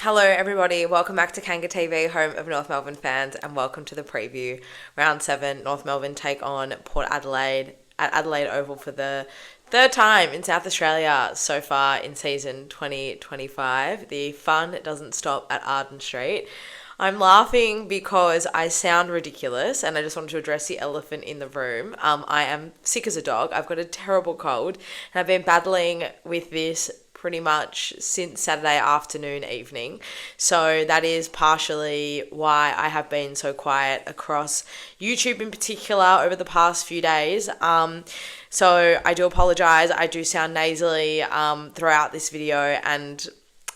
Hello, everybody. Welcome back to Kanga TV, home of North Melbourne fans, and welcome to the preview. Round 7, North Melbourne take on Port Adelaide at Adelaide Oval for the third time in South Australia so far in season 2025. The fun doesn't stop at Arden Street. I'm laughing because I sound ridiculous and I just wanted to address the elephant in the room. I am sick as a dog. I've got a terrible cold and I've been battling with this pretty much since Saturday afternoon, evening. So that is partially why I have been so quiet across YouTube in particular over the past few days. So I do apologize. I do sound nasally throughout this video, and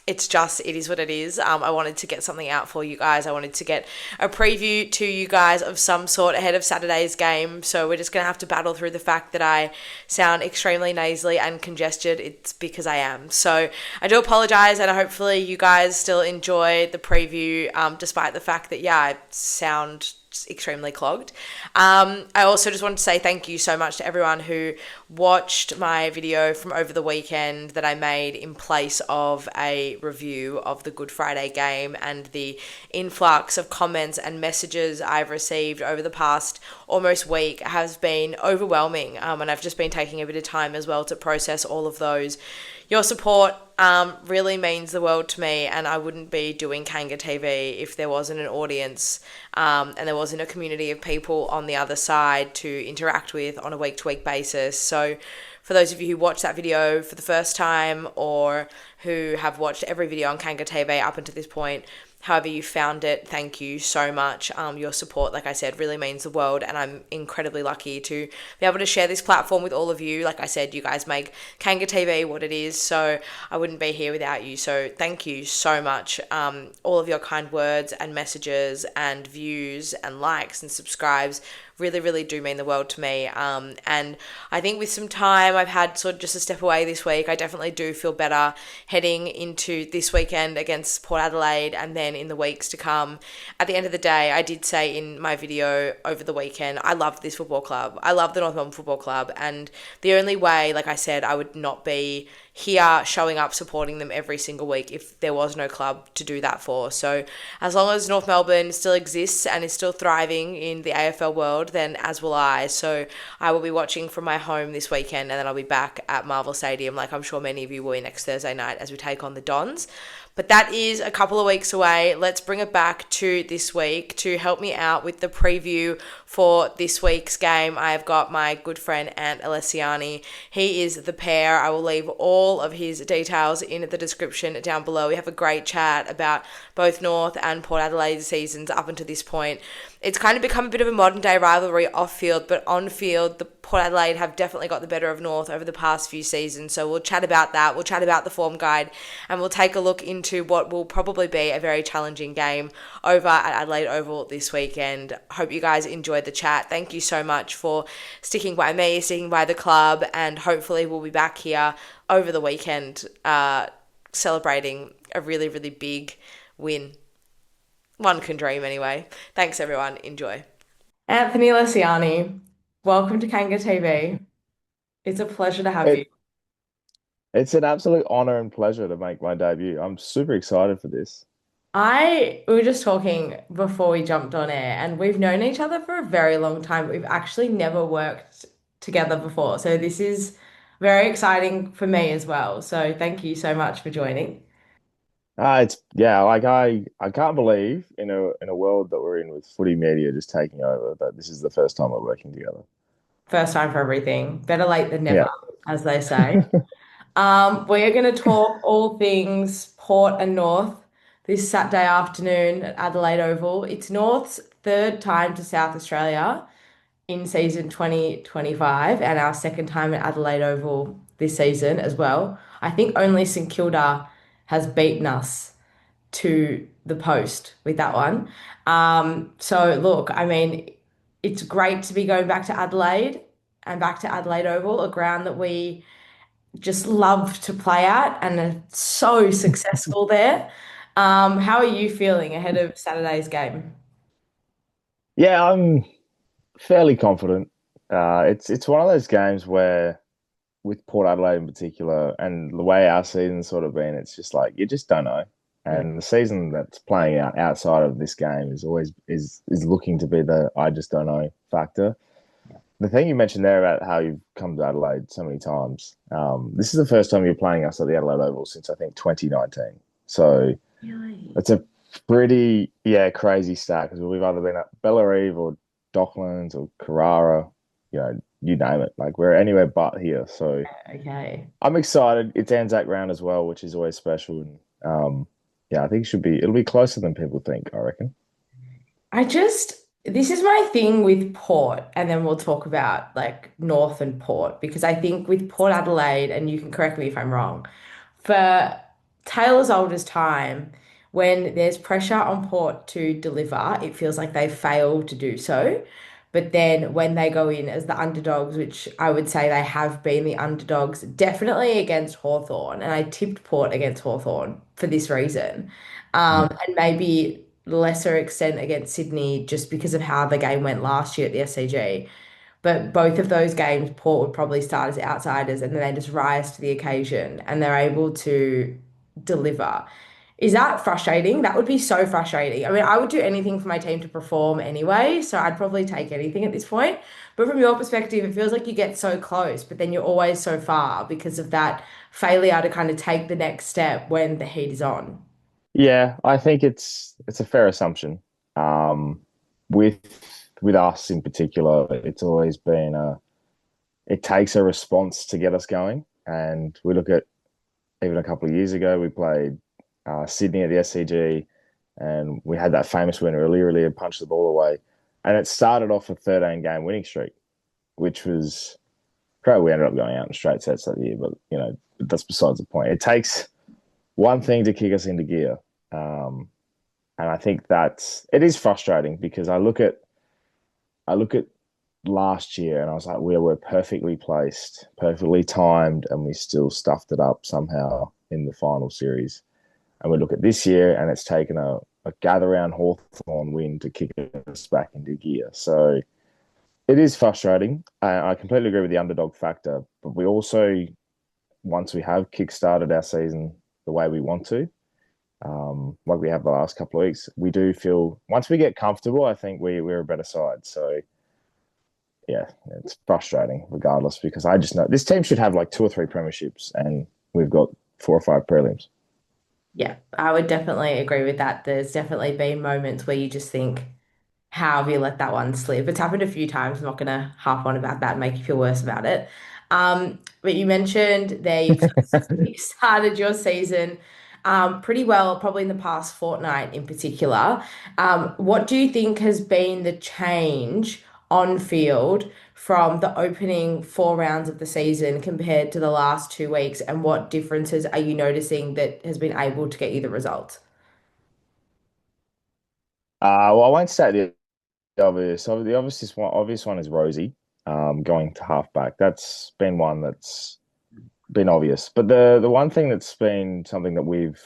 it is what it is. I wanted to get something out for you guys. I wanted to get a preview to you guys of some sort ahead of Saturday's game. So we're just going to have to battle through the fact that I sound extremely nasally and congested. It's because I am. So I do apologize, and hopefully you guys still enjoy the preview, despite the fact that, yeah, I sound extremely clogged. I also just want to say thank you so much to everyone who watched my video from over the weekend that I made in place of a review of the Good Friday game, and the influx of comments and messages I've received over the past almost week has been overwhelming, and I've just been taking a bit of time as well to process all of those. Your support really means the world to me, and I wouldn't be doing Kanga TV if there wasn't an audience and there wasn't a community of people on the other side to interact with on a week-to-week basis. So for those of you who watched that video for the first time, or who have watched every video on Kanga TV up until this point, however you found it, thank you so much. Your support, like I said, really means the world, and I'm incredibly lucky to be able to share this platform with all of you. Like I said, you guys make Kanga TV what it is, so I wouldn't be here without you. So thank you so much. All of your kind words and messages and views and likes and subscribes really, really do mean the world to me. And I think with some time, I've had sort of just a step away this week. I definitely do feel better heading into this weekend against Port Adelaide, and then in the weeks to come. At the end of the day, I did say in my video over the weekend, I love this football club. I love the North Melbourne Football Club, and the only way, like I said, I would not be here showing up supporting them every single week if there was no club to do that for. So as long as North Melbourne still exists and is still thriving in the AFL world, then as will I. So I will be watching from my home this weekend, and then I'll be back at Marvel Stadium, like I'm sure many of you will, next Thursday night as we take on the Dons. But that is a couple of weeks away. Let's bring it back to this week. To help me out with the preview for this week's game, I have got my good friend Ant Alessiani. He is ThePear. I will leave all of his details in the description down below. We have a great chat about both North and Port Adelaide seasons up until this point. It's kind of become a bit of a modern day rivalry off field, but on field, the Port Adelaide have definitely got the better of North over the past few seasons. So we'll chat about that. We'll chat about the form guide, and we'll take a look into what will probably be a very challenging game over at Adelaide Oval this weekend. Hope you guys enjoyed the chat. Thank you so much for sticking by me, sticking by the club, and hopefully we'll be back here over the weekend celebrating a really, really big win. One can dream anyway. Thanks everyone. Enjoy. Anthony Alessiani, welcome to Kanga TV. It's a pleasure to have you. It, it's an absolute honor and pleasure to make my debut. I'm super excited for this. We were just talking before we jumped on air, and we've known each other for a very long time, but we've actually never worked together before. So this is very exciting for me as well. So thank you so much for joining. It's yeah, like I can't believe in a world that we're in with footy media just taking over that this is the first time we're working together. First time for everything. Better late than never, Yeah. as they say. We are going to talk all things Port and North this Saturday afternoon at Adelaide Oval. It's North's third time to South Australia in season 2025, and our second time at Adelaide Oval this season as well. I think only St Kilda has beaten us to the post with that one. So look, I mean, it's great to be going back to Adelaide and back to Adelaide Oval, a ground that we just love to play at and are so successful there. How are you feeling ahead of Saturday's game? Yeah, I'm fairly confident. It's one of those games where with Port Adelaide in particular and the way our season's sort of been, it's just like you just don't know. Mm. And the season that's playing out outside of this game is always is looking to be the I just don't know factor. The thing you mentioned there about how you've come to Adelaide so many times, this is the first time you're playing us at the Adelaide Oval since I think 2019. So Really? it's a pretty crazy stat because we've either been at Bellarive or Docklands or Carrara, you name it. Like we're anywhere but here. So Okay. I'm excited. It's Anzac round as well, which is always special. And I think it'll be closer than people think, I reckon. This is my thing with Port, and then we'll talk about like North and Port, because I think with Port Adelaide, and you can correct me if I'm wrong, for Taylor's oldest time, when there's pressure on Port to deliver, it feels like they fail to do so. But then when they go in as the underdogs, which I would say they have been the underdogs, definitely against Hawthorn, and I tipped Port against Hawthorn for this reason. And maybe lesser extent against Sydney just because of how the game went last year at the SCG. But both of those games, Port would probably start as outsiders and then they just rise to the occasion and they're able to deliver. Is that frustrating? That would be so frustrating. I mean, I would do anything for my team to perform anyway, so I'd probably take anything at this point. But from your perspective, it feels like you get so close, but then you're always so far because of that failure to kind of take the next step when the heat is on. Yeah, I think it's a fair assumption. Um, with with us in particular, it's always been it takes a response to get us going. And we look at even a couple of years ago, we played Sydney at the SCG, and we had that famous win where Leary punched the ball away, and it started off a 13 game winning streak, which was great. We ended up going out in straight sets that year, but that's besides the point. It takes one thing to kick us into gear. Um, and I think it is frustrating because I look at last year and I was like, we were perfectly placed, perfectly timed, and we still stuffed it up somehow in the final series. And we look at this year and it's taken a gather round Hawthorn win to kick us back into gear. So it is frustrating. I completely agree with the underdog factor, but we also, once we have kick-started our season the way we want to, like we have the last couple of weeks, we do feel once we get comfortable, I think we're a better side. So yeah, it's frustrating regardless because I just know this team should have like two or three premierships and we've got four or five prelims. Yeah, I would definitely agree with that. There's definitely been moments where you just think, how have you let that one slip? It's happened a few times. I'm not going to harp on about that and make you feel worse about it. But you mentioned there you've started your season pretty well, probably in the past fortnight in particular. What do you think has been the change on field from the opening four rounds of the season compared to the last 2 weeks? And what differences are you noticing that has been able to get you the results? Well, I won't say the obvious. So the obvious one is Rosie, going to halfback. That's been one that's been obvious. But the one thing that's been something that we've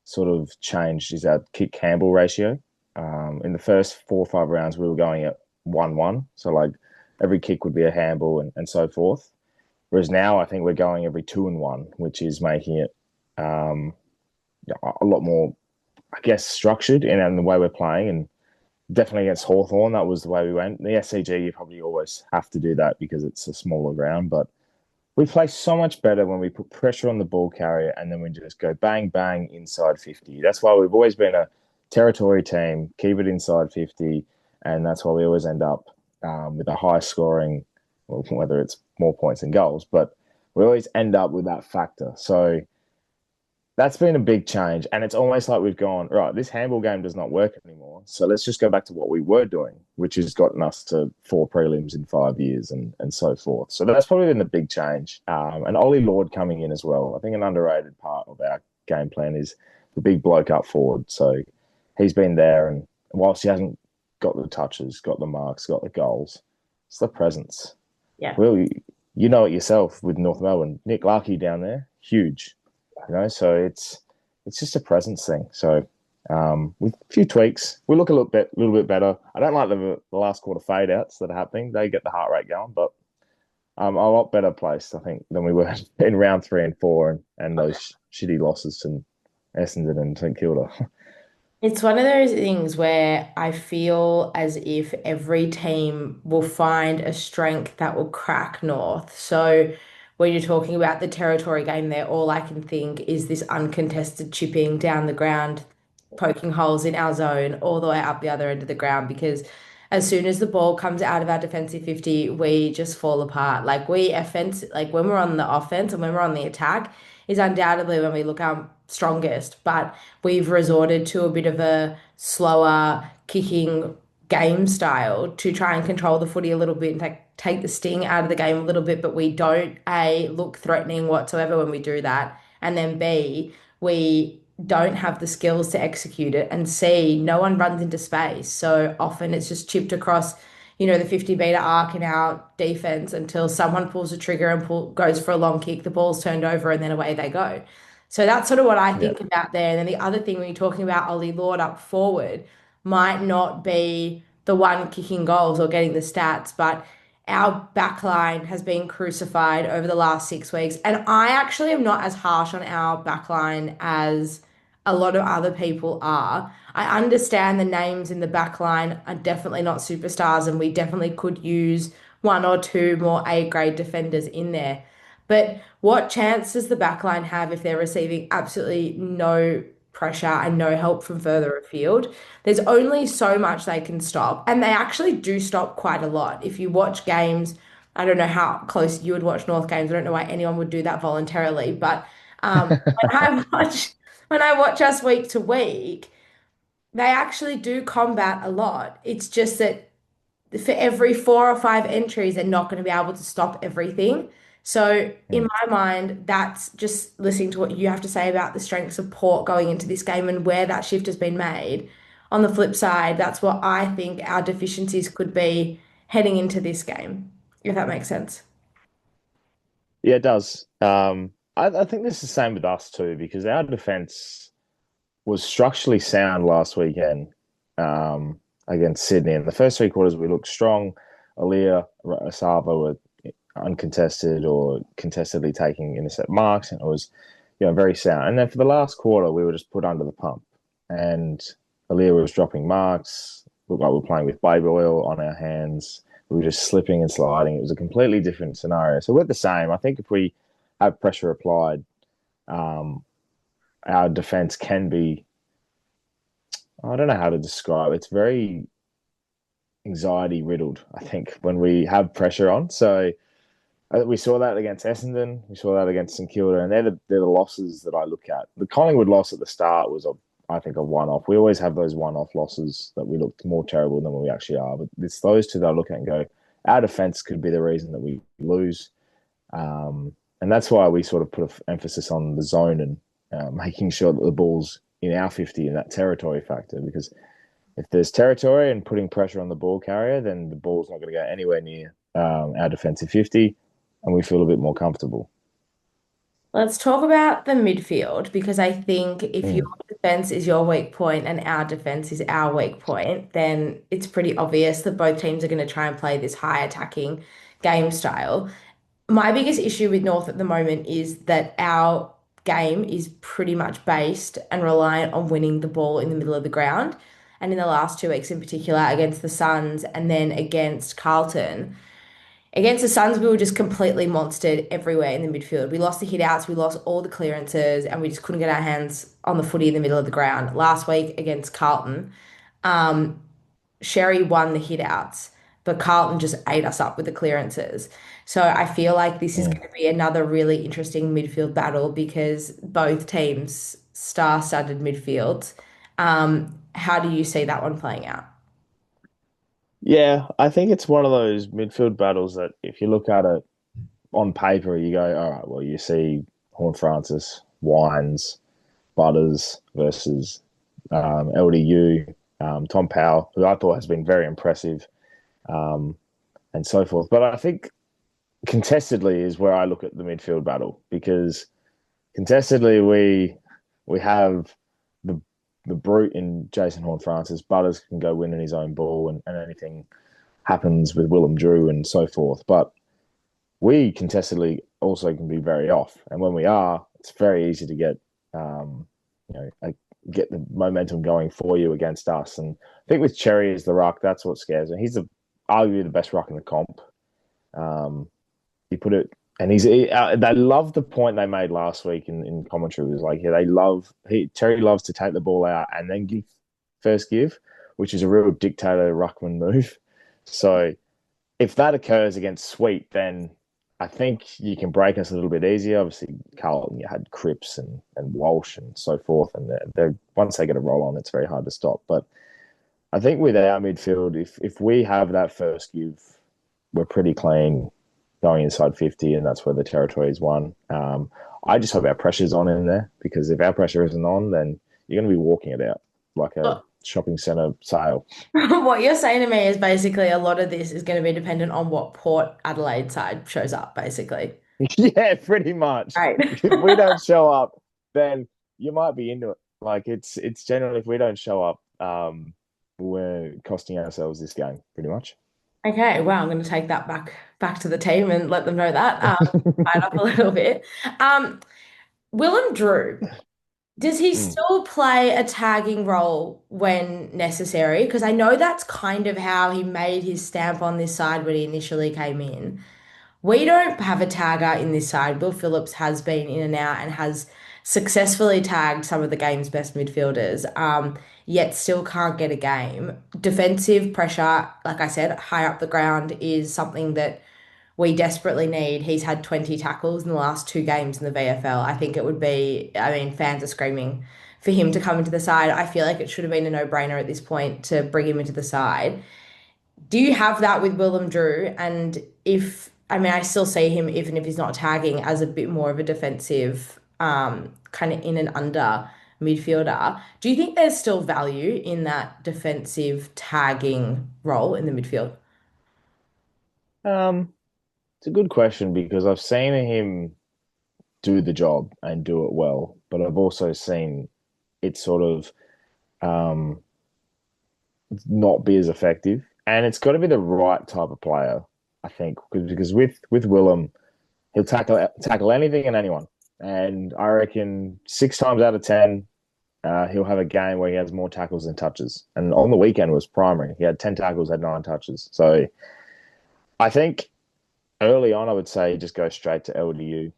sort of changed is our kick handball ratio. In the first 4 or 5 rounds, we were going at 1-1. So like every kick would be a handball and so forth. Whereas now I think we're going every 2-1, which is making it um, a lot more, I guess, structured in the way we're playing. And definitely against Hawthorn, that was the way we went. The SCG, you probably always have to do that because it's a smaller ground. But we play so much better when we put pressure on the ball carrier and then we just go bang, bang inside 50. That's why we've always been a territory team, keep it inside 50. And that's why we always end up with a high scoring, well, whether it's more points than goals, but we always end up with that factor. So that's been a big change. And it's almost like we've gone, right, this handball game does not work anymore. So let's just go back to what we were doing, which has gotten us to four prelims in 5 years and so forth. So that's probably been the big change. And Ollie Lord coming in as well. I think an underrated part of our game plan is the big bloke up forward. So he's been there. And whilst he hasn't got the touches, got the marks, got the goals, it's the presence. Yeah. Well, you know it yourself with North Melbourne. Nick Larkey down there, huge. So it's just a presence thing. So with a few tweaks, we look a little bit better. I don't like the last quarter fade outs that are happening. They get the heart rate going, but a lot better placed, I think, than we were in round 3 and 4 and those shitty losses Essendon and St Kilda. It's one of those things where I feel as if every team will find a strength that will crack North. So when you're talking about the territory game there, all I can think is this uncontested chipping down the ground, poking holes in our zone all the way up the other end of the ground because as soon as the ball comes out of our defensive 50, we just fall apart. Like we offense, like when we're on the offense and when we're on the attack is undoubtedly when we look our strongest, but we've resorted to a bit of a slower kicking game style to try and control the footy a little bit and take the sting out of the game a little bit, but we don't A, look threatening whatsoever when we do that, and then B, we don't have the skills to execute it, and C, no one runs into space. So often it's just chipped across, the 50-meter arc in our defense until someone pulls the trigger and goes for a long kick, the ball's turned over, and then away they go. So that's sort of what I Yeah. think about there. And then the other thing when you're talking about Ollie Lord up forward might not be the one kicking goals or getting the stats, but our backline has been crucified over the last 6 weeks. And I actually am not as harsh on our backline as a lot of other people are. I understand the names in the backline are definitely not superstars, and we definitely could use one or two more A grade defenders in there. But what chance does the backline have if they're receiving absolutely no pressure and no help from further afield? There's only so much they can stop, and they actually do stop quite a lot. If you watch games, I don't know how close you would watch North games. I don't know why anyone would do that voluntarily, but when I watch us week to week, they actually do combat a lot. It's just that for every 4 or 5 entries, they're not going to be able to stop everything. So, in Mm. my mind, that's just listening to what you have to say about the strength support going into this game and where that shift has been made. On the flip side, that's what I think our deficiencies could be heading into this game, if that makes sense. Yeah, it does. I think this is the same with us too, because our defense was structurally sound last weekend against Sydney. In the first 3 quarters, we looked strong. Aaliyah, Asava were uncontested or contestedly taking intercept marks, and it was, very sound. And then for the last quarter, we were just put under the pump, and Aaliyah was dropping marks. Looked like we were playing with baby oil on our hands. We were just slipping and sliding. It was a completely different scenario. So we're the same. I think if we have pressure applied, um, our defense can be, I don't know how to describe it. It's very anxiety riddled, I think, when we have pressure on. So we saw that against Essendon. We saw that against St Kilda, and they're the losses that I look at. The Collingwood loss at the start was, I think, a one-off. We always have those one-off losses that we look more terrible than what we actually are. But it's those two that I look at and go, our defense could be the reason that we lose. And that's why we sort of put an emphasis on the zone and making sure that the ball's in our 50 in that territory factor. Because if there's territory and putting pressure on the ball carrier, then the ball's not going to go anywhere near our defensive 50, and we feel a bit more comfortable. Let's talk about the midfield because I think if your Mm. defense is your weak point and our defense is our weak point, then it's pretty obvious that both teams are going to try and play this high attacking game style. My biggest issue with North at the moment is that our game is pretty much based and reliant on winning the ball in the middle of the ground. And in the last 2 weeks in particular, against the Suns and then against Carlton. Against the Suns, we were just completely monstered everywhere in the midfield. We lost the hit outs, we lost all the clearances, and we just couldn't get our hands on the footy in the middle of the ground. Last week against Carlton, um, Sherry won the hit outs, but Carlton just ate us up with the clearances. So I feel like this is Mm. going to be another really interesting midfield battle because both teams star-studded midfields. How do you see that one playing out? Yeah, I think it's one of those midfield battles that if you look at it on paper, you go, all right, well, you see Horn Francis, Wines, Butters versus LDU, Tom Powell, who I thought has been very impressive, um, and so forth. But I think contestedly is where I look at the midfield battle because contestedly we have the the brute in Jason Horn Francis. Butters can go win in his own ball, and anything happens with Willem Drew and so forth. But we contestedly also can be very off, and when we are, it's very easy to get. like get the momentum going for you against us. And I think with Cherry as the ruck, that's what scares me. He's arguably the best ruck in the comp. Um, you put it, and they love the point they made last week in commentary. It was like, yeah, Terry loves to take the ball out and then give, which is a real dictator ruckman move. So if that occurs against Sweet, then I think you can break us a little bit easier. Obviously, Carlton, you had Cripps and Walsh and so forth, and they're once they get a roll on, it's very hard to stop. But I think with our midfield, if we have that first give, we're pretty clean going inside 50, and that's where the territory is won. I just hope our pressure's on in there, because if our pressure isn't on, then you're going to be walking it out like a shopping centre sale. What you're saying to me is basically a lot of this is going to be dependent on what Port Adelaide side shows up, basically. Yeah, pretty much. Right. If we don't show up, then you might be into it. Like it's generally, if we don't show up, we're costing ourselves this game pretty much. Okay, well, I'm going to take that back to the team and let them know that. Fired up a little bit. Um, Willem Drew, does he Mm. still play a tagging role when necessary? Because I know that's kind of how he made his stamp on this side when he initially came in. We don't have a tagger in this side. Will Phillips has been in and out and has successfully tagged some of the game's best midfielders, yet still can't get a game. Defensive pressure, like I said, high up the ground is something that we desperately need. He's had 20 tackles in the last two games in the VFL. I think it would be, I mean, fans are screaming for him to come into the side. I feel like it should have been a no-brainer at this point to bring him into the side. Do you have that with Willem Drew? And if, I mean, I still see him, even if he's not tagging, as a bit more of a defensive, kind of in and under midfielder. Do you think there's still value in that defensive tagging role in the midfield? Um, it's a good question, because I've seen him do the job and do it well, but I've also seen it sort of um, not be as effective. And it's got to be the right type of player, I think, because with Willem, he'll tackle anything and anyone. And I reckon 6 times out of 10, he'll have a game where he has more tackles than touches. And on the weekend was primary. He had 10 tackles, had 9 touches. So I think early on, I would say just go straight to LDU,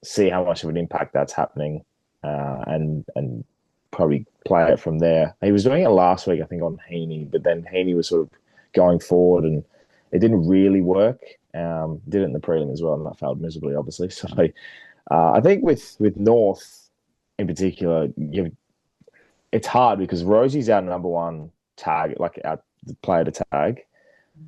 see how much of an impact that's happening, and probably play it from there. He was doing it last week, I think, on Heaney, but then Heaney was sort of going forward, and it didn't really work. Did it in the prelim as well, and that failed miserably, obviously. So I think with North in particular, it's hard because Rosie's our number one tag, like our player to tag.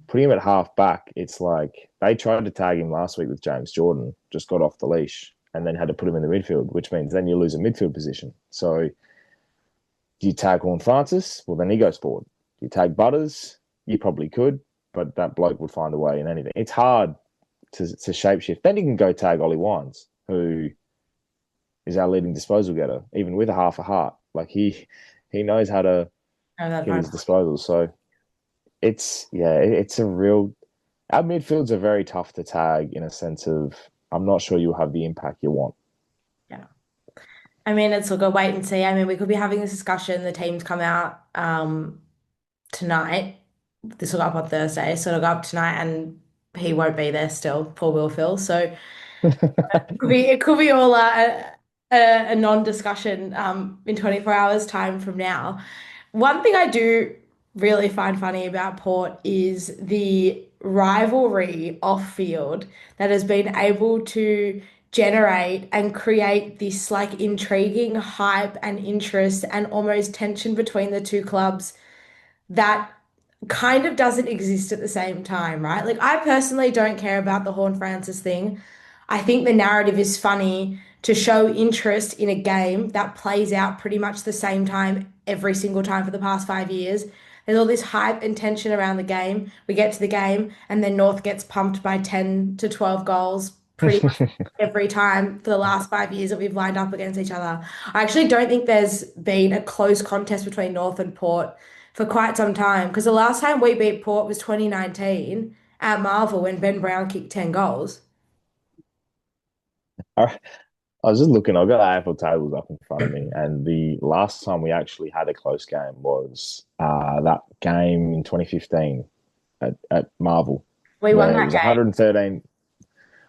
Putting him at half back, it's like they tried to tag him last week with James Jordan, just got off the leash, and then had to put him in the midfield, which means then you lose a midfield position. So do you tag Horn Francis? Well, then he goes forward. Do you tag Butters? You probably could, but that bloke would find a way in anything. It's hard to shapeshift. Then you can go tag Ollie Wines, who is our leading disposal getter, even with a half a heart. Like he knows how to Oh, that get hard. his disposals. So it's a real. Our midfields are very tough to tag in a sense of I'm not sure you'll have the impact you want. Yeah. I mean, it's look a wait and see. I mean, we could be having this discussion. The teams come out tonight. This will go up on Thursday, so it'll go up tonight, and he won't be there still. Poor Will Phil. So it could be all a non-discussion in 24 hours time from now. One thing I do really find funny about Port is the rivalry off field that has been able to generate and create this like intriguing hype and interest and almost tension between the two clubs that kind of doesn't exist at the same time, right? Like, I personally don't care about the Horn Francis thing. I think the narrative is funny to show interest in a game that plays out pretty much the same time every single time for the past 5 years. There's all this hype and tension around the game. We get to the game, and then North gets pumped by 10 to 12 goals pretty much every time for the last 5 years that we've lined up against each other. I actually don't think there's been a close contest between North and Port for quite some time, because the last time we beat Port was 2019 at Marvel when Ben Brown kicked 10 goals. I was just looking. I've got the AFL tables up in front of me, and the last time we actually had a close game was that game in 2015 at Marvel, We won where it that was game. 113. It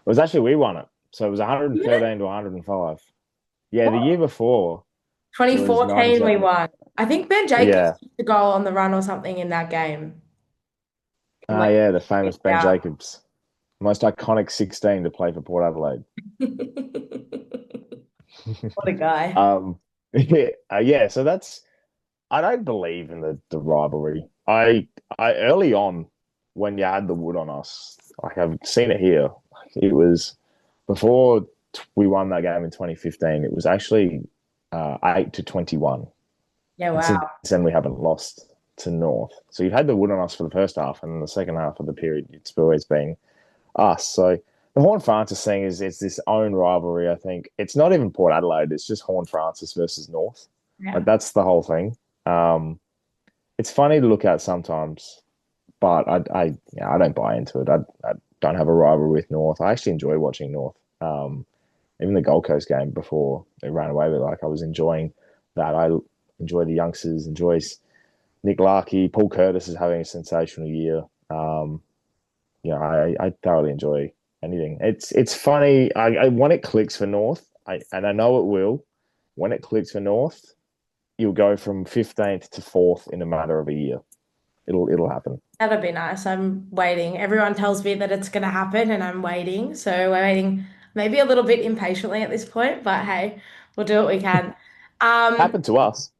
was actually we won it, so it was 113 to 105. Yeah, the year before it was 2014 we 97. won. I think Ben Jacobs Yeah, kicked the goal on the run or something in that game. Like, yeah, the famous Ben yeah. Jacobs, most iconic 16 to play for Port Adelaide. What a guy. um, yeah, yeah. So that's I don't believe in the rivalry. I early on when you had the wood on us, like I've seen it here. It was before we won that game in 2015. It was actually 8-21, Yeah, and since wow. then we haven't lost to North. So you've had the wood on us for the first half, and in the second half of the period, it's always been us. So the Horn Francis thing is it's this own rivalry. I think it's not even Port Adelaide. It's just Horn Francis versus North. Yeah. Like that's the whole thing. Um, it's funny to look at sometimes, but I don't buy into it. I don't have a rivalry with North. I actually enjoy watching North. Even the Gold Coast game before they ran away with it, like I was enjoying that. I enjoy the youngsters, enjoys Nick Larkey, Paul Curtis is having a sensational year. I thoroughly enjoy anything. It's funny. When it clicks for North, and I know it will. When it clicks for North, you'll go from 15th to 4th in a matter of a year. It'll happen. That'll be nice. I'm waiting. Everyone tells me that it's going to happen, and I'm waiting. So we're waiting maybe a little bit impatiently at this point, but hey, we'll do what we can. Um, Happened to us.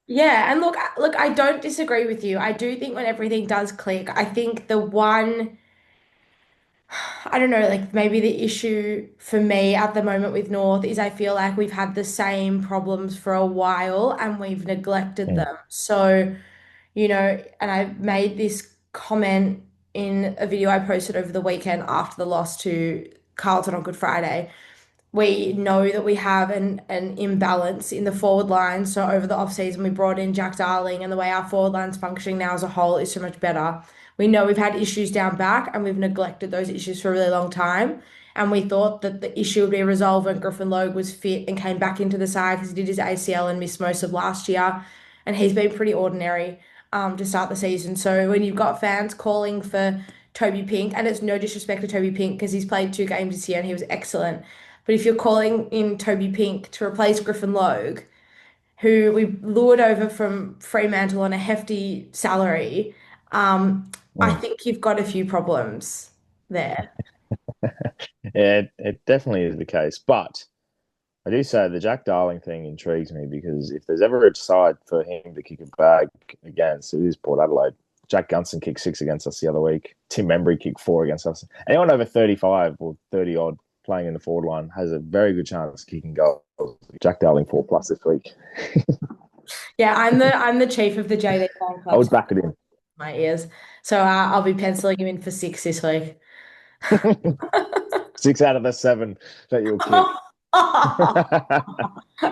yeah, and look, I don't disagree with you. I do think when everything does click, I think the one, I don't know, like maybe the issue for me at the moment with North is I feel like we've had the same problems for a while and we've neglected Mm, them. So, and I made this comment in a video I posted over the weekend after the loss to Carlton on Good Friday. We know that we have an imbalance in the forward line. So over the offseason, we brought in Jack Darling, and the way our forward line's functioning now as a whole is so much better. We know we've had issues down back, and we've neglected those issues for a really long time. And we thought that the issue would be resolved when Griffin Logue was fit and came back into the side because he did his ACL and missed most of last year. And he's been pretty ordinary to start the season. So when you've got fans calling for Toby Pink, and it's no disrespect to Toby Pink because he's played 2 games this year and he was excellent. But if you're calling in Toby Pink to replace Griffin Logue, who we lured over from Fremantle on a hefty salary, I mm. think you've got a few problems there. Yeah, it definitely is the case. But I do say the Jack Darling thing intrigues me because if there's ever a side for him to kick a bag against, it is Port Adelaide. Jack Gunson kicked 6 against us the other week. Tim Membry kicked 4 against us. Anyone over 35 or 30 odd playing in the forward line has a very good chance of kicking goals. Jack Darling 4 plus this week. Yeah, I'm the chief of the JD fan I club, would so back it in. my ears. So I'll be penciling him in for 6 this week. 6 out of the 7 that you'll kick.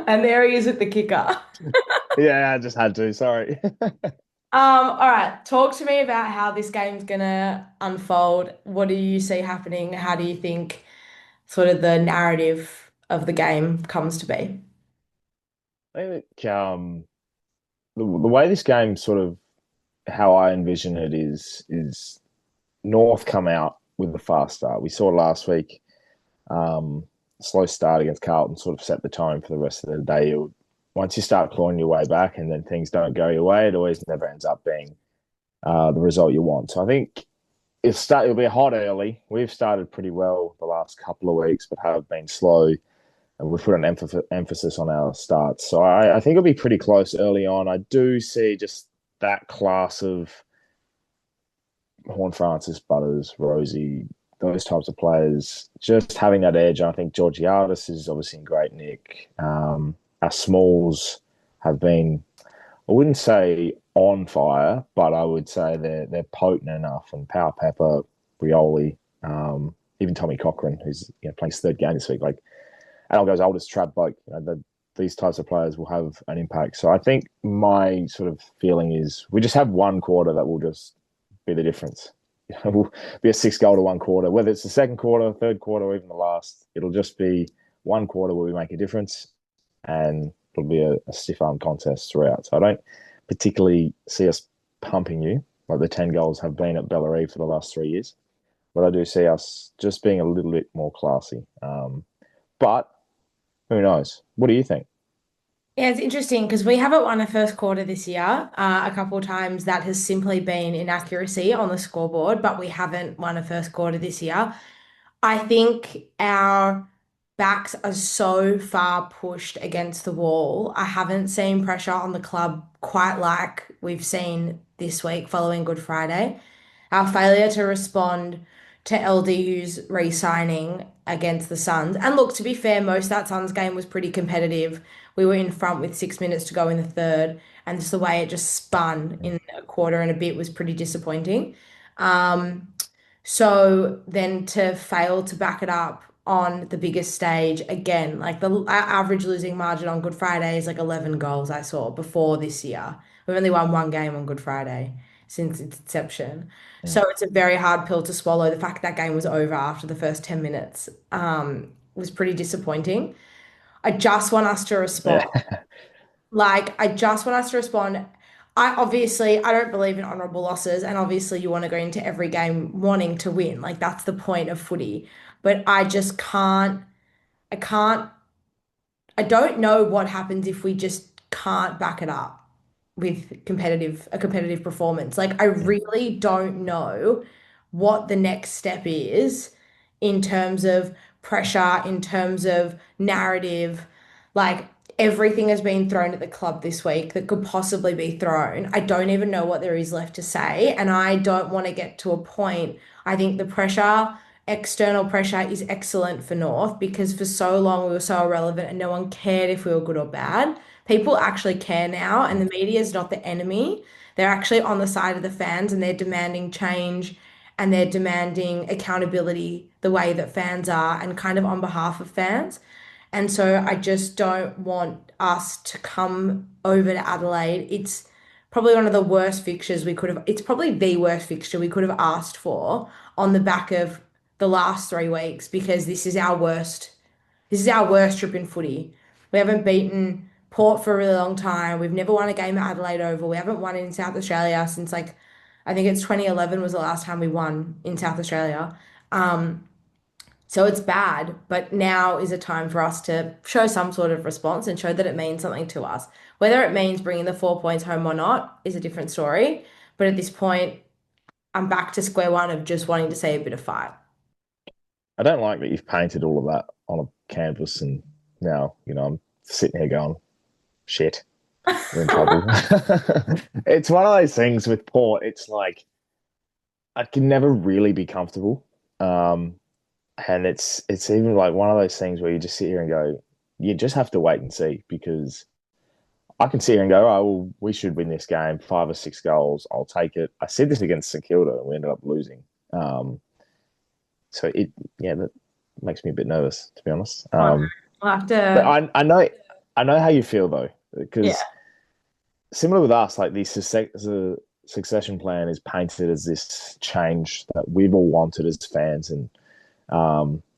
And there he is with the kicker. Yeah, I just had to. Sorry. All right. Talk to me about how this game's gonna unfold. What do you see happening? How do you think sort of the narrative of the game comes to be? I think the way this game sort of how I envision it is North come out with a fast start. We saw last week, um, slow start against Carlton sort of set the tone for the rest of the day. Once you start clawing your way back and then things don't go your way, it always never ends up being the result you want. So I think it'll be hot early. We've started pretty well the last couple of weeks, but have been slow. And we've put an emphasis on our starts. So I think it'll be pretty close early on. I do see just that class of Horn Francis, Butters, Rosie, those types of players, just having that edge. I think Georgiadis is obviously in great nick. Our smalls have been, I wouldn't say on fire, but I would say they're potent enough. And Power Pepper, Rioli, even Tommy Cochran, who's playing his 3rd game this week, like Adelaide oldest trap bloke, these types of players will have an impact. So I think my sort of feeling is we just have one quarter that will just be the difference. It will be a 6 goal to one quarter, whether it's the second quarter, third quarter, or even the last. It'll just be one quarter where we make a difference, and it'll be a stiff arm contest throughout. So I don't particularly see us pumping you like the 10 goals have been at Bellarine for the last 3 years. But I do see us just being a little bit more classy. But who knows? What do you think? Yeah, it's interesting because we haven't won a first quarter this year. A couple of times that has simply been inaccuracy on the scoreboard, but we haven't won a first quarter this year. I think our backs are so far pushed against the wall. I haven't seen pressure on the club quite like we've seen this week following Good Friday. Our failure to respond to LDU's re-signing against the Suns. And look, to be fair, most of that Suns game was pretty competitive. We were in front with 6 minutes to go in the third, and just the way it just spun in a quarter and a bit was pretty disappointing. Um, so then to fail to back it up on the biggest stage again, like our average losing margin on Good Friday is like 11 goals I saw before this year. We've only won one game on Good Friday since its inception. Mm. So it's a very hard pill to swallow. The fact that game was over after the first 10 minutes was pretty disappointing. I just want us to respond. Yeah. Like, I just want us to respond. I don't believe in honorable losses, and obviously you want to go into every game wanting to win. Like that's the point of footy. But I just can't, I can't, I don't know what happens if we just can't back it up with a competitive performance. Like I really don't know what the next step is in terms of pressure, in terms of narrative. Like everything has been thrown at the club this week that could possibly be thrown. I don't even know what there is left to say, and I don't want to get to a point. I think the pressure, external pressure, is excellent for North because for so long we were so irrelevant and no one cared if we were good or bad. People actually care now, and the media is not the enemy. They're actually on the side of the fans and they're demanding change and they're demanding accountability the way that fans are and kind of on behalf of fans. And so I just don't want us to come over to Adelaide. It's probably one of the worst fixtures we could have, it's probably the worst fixture we could have asked for on the back of the last 3 weeks because this is our worst trip in footy. We haven't beaten Port for a really long time. We've never won a game at Adelaide Oval. We haven't won in South Australia since like I think it's 2011 was the last time we won in South Australia. Um, so it's bad, but now is a time for us to show some sort of response and show that it means something to us. Whether it means bringing the 4 points home or not is a different story. But at this point, I'm back to square one of just wanting to see a bit of fight. I don't like that you've painted all of that on a canvas, and now I'm sitting here going, "Shit, we're in trouble." It's one of those things with Port. It's like I can never really be comfortable, and it's even like one of those things where you just sit here and go, you just have to wait and see because I can sit here and go, oh, well, we should win this game, 5 or 6 goals. I'll take it. I said this against St Kilda, and we ended up losing. Um, so yeah, that makes me a bit nervous, to be honest. Oh, no. We'll have But to, I know how you feel though, yeah. because similar with us, like the succession plan is painted as this change that we've all wanted as fans, and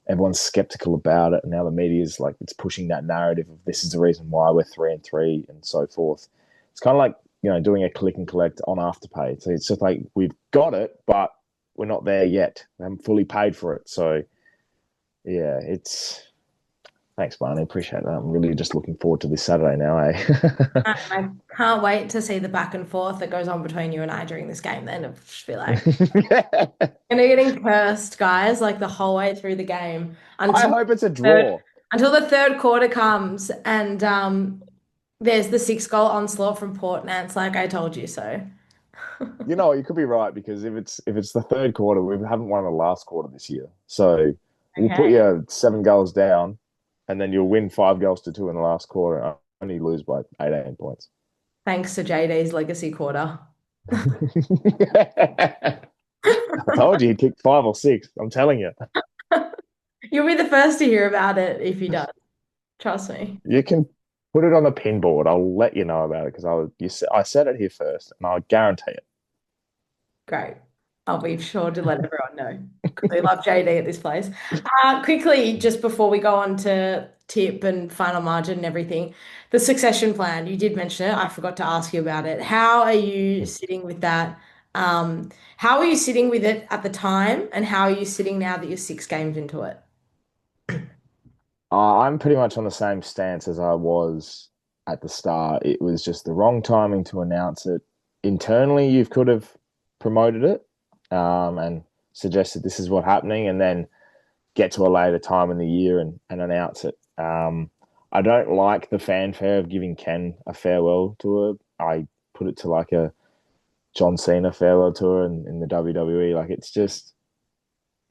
everyone's skeptical about it. And now the media is like it's pushing that narrative of this is the reason why we're 3-3 and so forth. It's kind of like doing a click and collect on Afterpay. So it's just like we've got it, but we're not there yet. We haven't fully paid for it. So yeah, it's thanks, Barney. Appreciate that. I'm really just looking forward to this Saturday now, eh? I can't wait to see the back and forth that goes on between you and I during this game. Then it'll just be like, and you're getting cursed, guys, like the whole way through the game I hope it's a draw. until the third quarter comes, and there's the 6 goal onslaught from Port, and it's like I told you so. You could be right because if it's the third quarter, we haven't won the last quarter this year. So we'll put Okay. you 7 goals down, and then you'll win 5 goals to 2 in the last quarter. And only lose by 18 points. Thanks to JD's legacy quarter. I told you he'd kick 5 or 6. I'm telling you. You'll be the first to hear about it if he does. Trust me. You can put it on the pin board. I'll let you know about it because I said it here first, and I guarantee it. Great. I'll be sure to let everyone know. We love JD at this place. Quickly, just before we go on to tip and final margin and everything, the succession plan, you did mention it. I forgot to ask you about it. How are you sitting with that? How are you sitting with it at the time, and how are you sitting now that you're 6 games into it? I'm pretty much on the same stance as I was at the start. It was just the wrong timing to announce it. Internally, you could have promoted it and suggested this is what's happening, and then get to a later time in the year and announce it. I don't like the fanfare of giving Ken a farewell tour. I put it to like a John Cena farewell tour in the WWE. Like it's just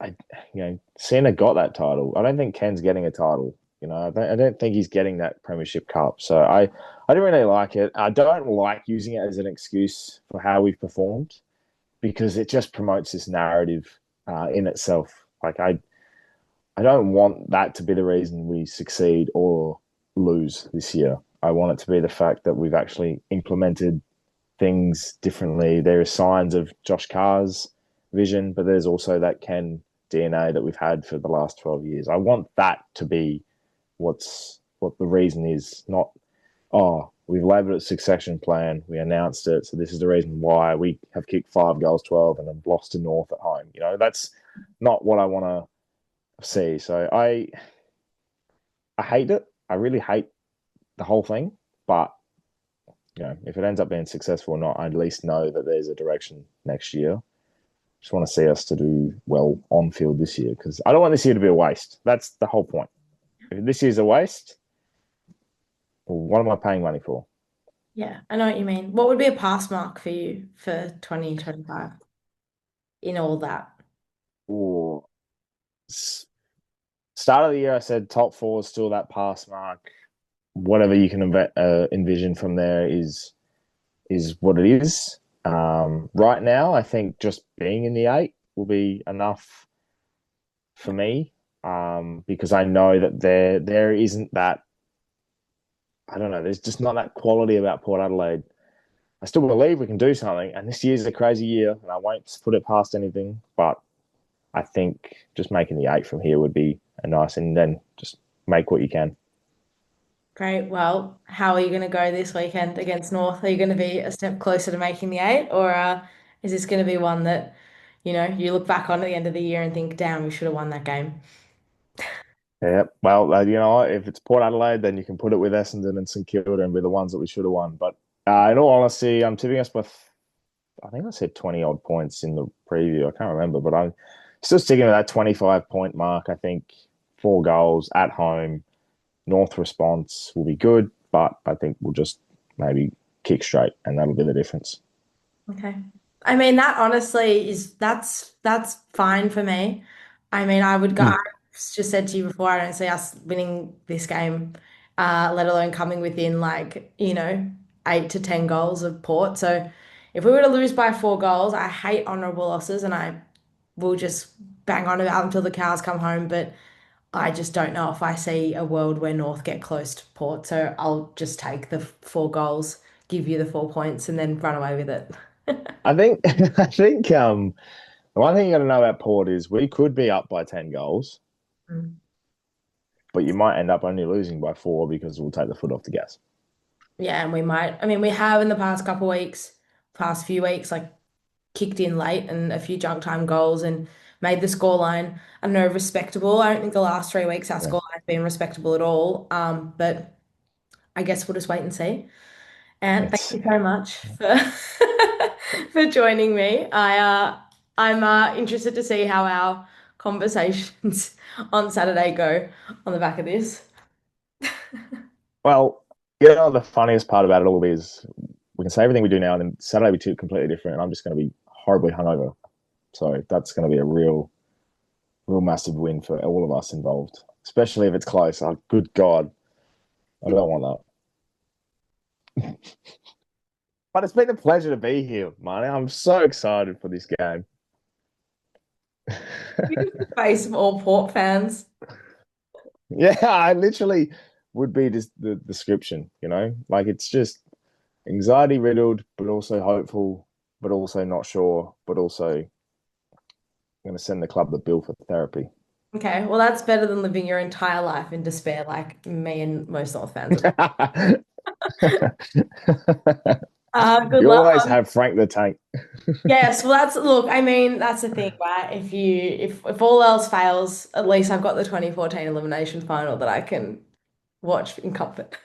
I Cena got that title. I don't think Ken's getting a title. I don't think he's getting that Premiership Cup. So I don't really like it. I don't like using it as an excuse for how we've performed because it just promotes this narrative in itself. Like I don't want that to be the reason we succeed or lose this year. I want it to be the fact that we've actually implemented things differently. There are signs of Josh Carr's vision, but there's also that Ken DNA that we've had for the last 12 years. I want that to be what the reason is, not, oh, we've labelled it succession plan, we announced it, so this is the reason why we have kicked 5 goals, 12, and then lost to North at home. That's not what I want to see. So I hate it. I really hate the whole thing, but if it ends up being successful or not, I at least know that there's a direction next year. Just want to see us to do well on field this year because I don't want this year to be a waste. That's the whole point. If this year's a waste, well, what am I paying money for? Yeah, I know what you mean. What would be a pass mark for you for 2025 in all that? Or start of the year, I said top four is still that pass mark. Whatever you can envision from there is what it is. Right now, I think just being in the 8 will be enough for me because I know that there isn't that. I don't know. There's just not that quality about Port Adelaide. I still believe we can do something, and this year's a crazy year, and I won't put it past anything. But I think just making the 8 from here would be a nice, and then just make what you can. Great. Well, how are you going to go this weekend against North? Are you going to be a step closer to making the 8, or is this going to be one that, you look back on at the end of the year and think, damn, we should have won that game? Yeah. Well, if it's Port Adelaide, then you can put it with Essendon and St Kilda and be the ones that we should have won. But in all honesty, I'm tipping us by, I think I said 20 odd points in the preview. I can't remember, but I'm still sticking to that 25-point mark. I think 4 goals at home, North response will be good, but I think we'll just maybe kick straight, and that'll be the difference. Okay. I mean, that honestly that's fine for me. I mean, I would go, I just said to you before, I don't see us winning this game, let alone coming within like, 8 to 10 goals of Port. So if we were to lose by 4 goals, I hate honourable losses and I will just bang on about until the cows come home. But I just don't know if I see a world where North get close to Port. So I'll just take the 4 goals, give you the 4 points, and then run away with it. I think I think the one thing you got to know about Port is we could be up by 10 goals, Mm. but you might end up only losing by 4 because we'll take the foot off the gas. Yeah, and we might. I mean, we have in the past couple of weeks, past few weeks, like kicked in late and a few junk time goals and made the scoreline, I don't know, respectable. I don't think the last 3 weeks our Yeah. scoreline's been respectable at all. But I guess we'll just wait and see. And thank It's you so much for for joining me. I'm interested to see how our conversations on Saturday go on the back of this. Well, the funniest part about it all is we can say everything we do now, and then Saturday we do completely different, and I'm just going to be horribly hungover. So that's going to be a real massive win for all of us involved, especially if it's close. Oh, good God, I don't want that. But it's been a pleasure to be here, Marnie. I'm so excited for this game. Beautiful face of all Port fans. Yeah, I literally would be just the description, like it's just anxiety riddled, but also hopeful, but also not sure, but also going to send the club the bill for therapy. Okay, well, that's better than living your entire life in despair, like me and most North fans are. Good You luck. always have Frank the Tank. Yes, well, look, I mean, that's the thing, right? If all else fails, at least I've got the 2014 elimination final that I can watch in comfort.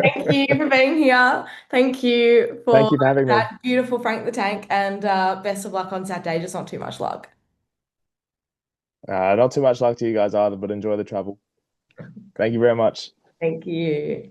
Thank you for being here. Thank you for Thank you for having me. that beautiful Frank the Tank, and best of luck on Saturday. Just not too much luck. Not too much luck to you guys either, but enjoy the travel. Thank you very much. Thank you.